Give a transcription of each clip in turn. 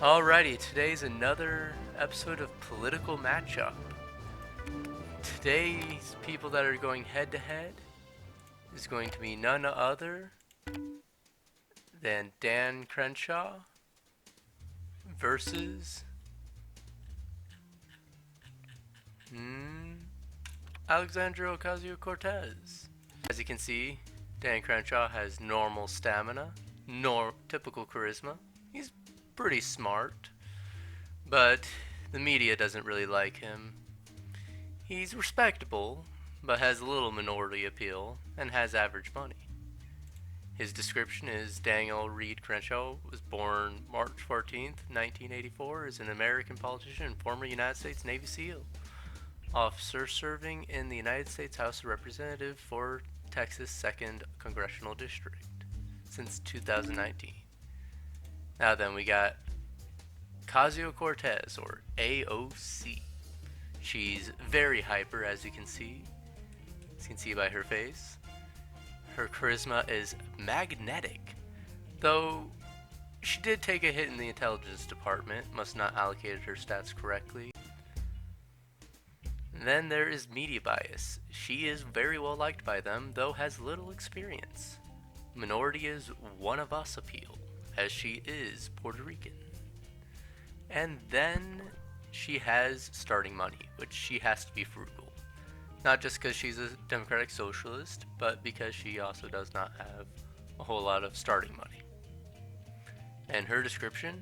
Alrighty, today's another episode of Political Matchup. Today's people that are going head to head is going to be none other than Dan Crenshaw versus Alexandria Ocasio-Cortez. As you can see, Dan Crenshaw has normal stamina, typical charisma. He's pretty smart, but the media doesn't really like him. He's respectable, but has a little minority appeal and has average money. His description is Daniel Reed Crenshaw was born March 14th, 1984, is an American politician and former United States Navy SEAL. Officer serving in the United States House of Representatives for Texas 2nd Congressional District since 2019. Now then, we got Ocasio-Cortez, or AOC. She's very hyper, as you can see. As you can see by her face. Her charisma is magnetic, though she did take a hit in the intelligence department, must not allocated her stats correctly. And then there is media bias. She is very well liked by them, though has little experience. Minority is one of us appeal, as she is Puerto Rican. And then she has starting money, which she has to be frugal. Not just because she's a democratic socialist, but because she also does not have a whole lot of starting money. And her description,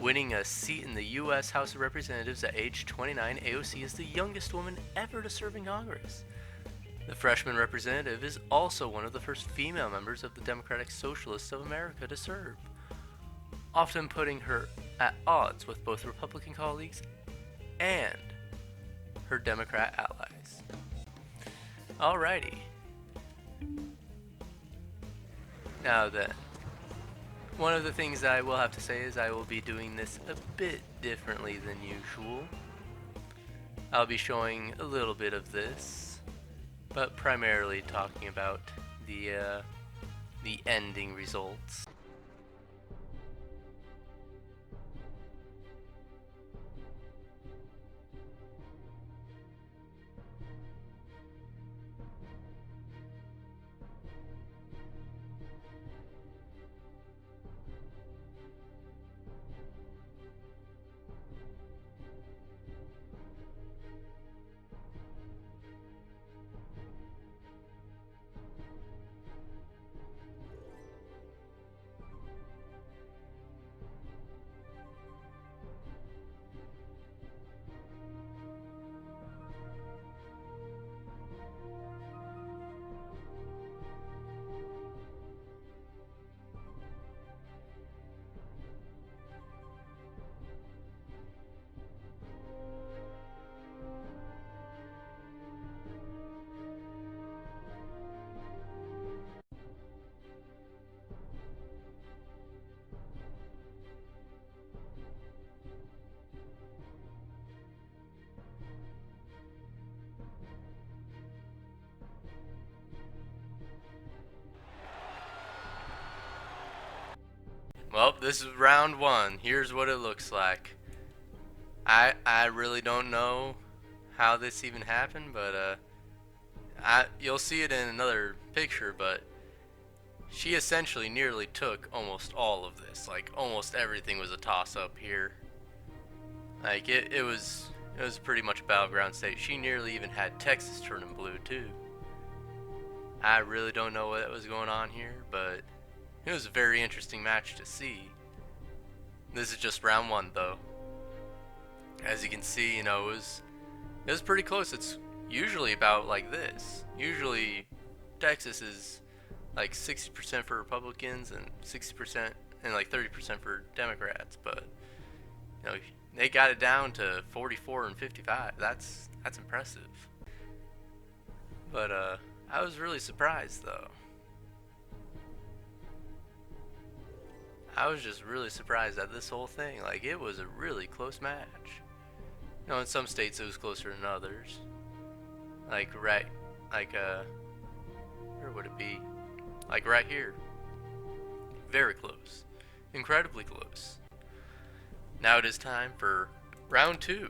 winning a seat in the U.S. House of Representatives at age 29, AOC is the youngest woman ever to serve in Congress. The freshman representative is also one of the first female members of the Democratic Socialists of America to serve, often putting her at odds with both Republican colleagues and her Democrat allies. Alrighty. Now then, one of the things that I will have to say is I will be doing this a bit differently than usual. I'll be showing a little bit of this, but primarily talking about the ending results. Well, this is round one. Here's what it looks like. I really don't know how this even happened, but you'll see it in another picture, but she essentially nearly took almost all of this. Like, almost everything was a toss-up here. Like, it was pretty much a battleground state. She nearly even had Texas turning blue, too. I really don't know what was going on here, but it was a very interesting match to see. This is just round one, though. As you can see, it was pretty close. It's usually about like this. Usually, Texas is like 60% for Republicans and 60% and like 30% for Democrats. But they got it down to 44 and 55. That's impressive. But I was really surprised, though. I was just really surprised at this whole thing. Like, it was a really close match. In some states it was closer than others. Like, where would it be? Like, right here. Very close. Incredibly close. Now it is time for round 2.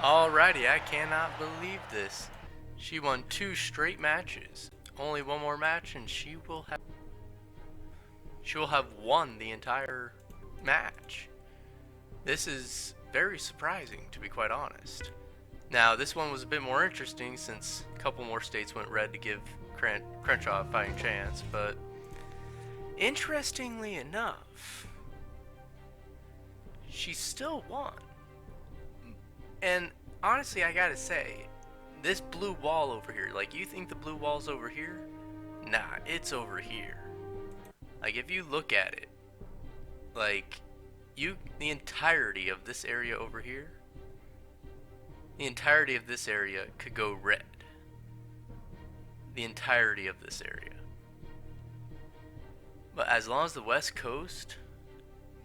Alrighty, I cannot believe this. She won 2 straight matches. Only one more match and she will have won the entire match. This is very surprising, to be quite honest. Now, this one was a bit more interesting since a couple more states went red to give Crenshaw a fighting chance, but interestingly enough, she still won. And honestly, I gotta say, this blue wall over here, like, you think the blue wall's over here? Nah, it's over here. Like, if you look at it, like, the entirety of this area over here, the entirety of this area could go red. The entirety of this area. But as long as the West Coast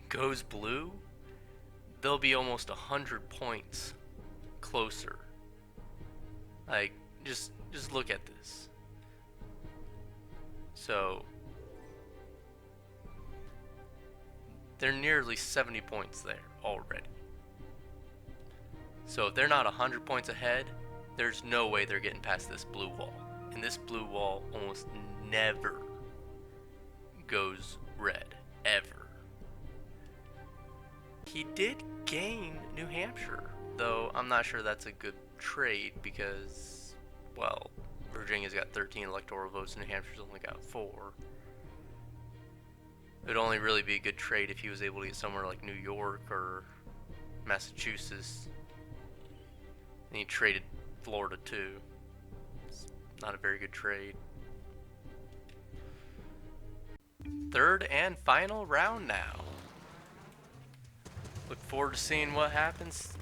goes blue, they'll be almost 100 points closer. Like, just look at this. So they're nearly 70 points there already. So if they're not 100 points ahead, there's no way they're getting past this blue wall. And this blue wall almost never goes red, ever. He did gain New Hampshire, though I'm not sure that's a good trade because, well, Virginia's got 13 electoral votes and New Hampshire's only got 4. It would only really be a good trade if he was able to get somewhere like New York or Massachusetts. And he traded Florida too. It's not a very good trade. Third and final round now. Look forward to seeing what happens.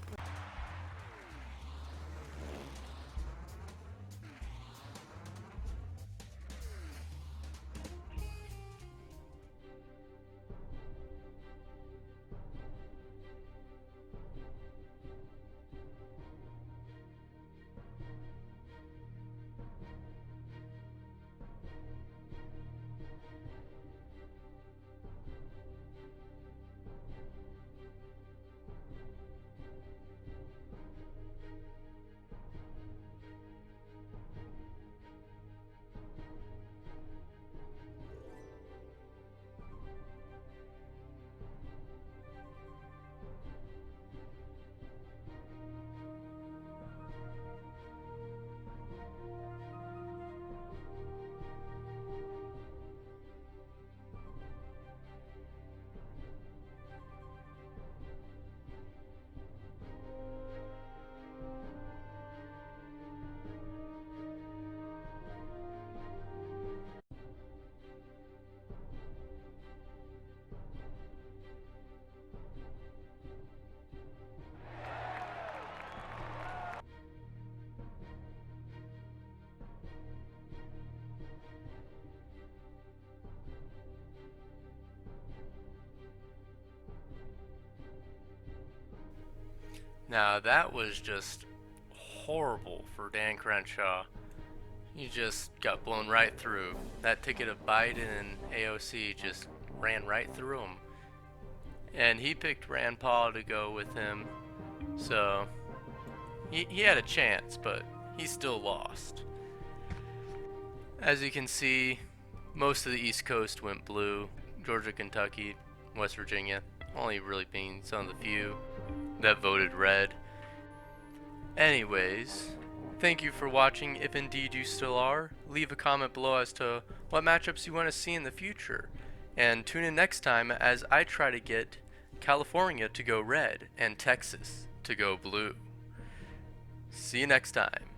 Now that was just horrible for Dan Crenshaw. He just got blown right through. That ticket of Biden and AOC just ran right through him. and he picked Rand Paul to go with him. So he had a chance, but he still lost. As you can see, most of the East Coast went blue. Georgia, Kentucky, West Virginia, only really being some of the few that voted red. Anyways, thank you for watching. If indeed you still are, leave a comment below as to what matchups you want to see in the future. And tune in next time as I try to get California to go red and Texas to go blue. See you next time.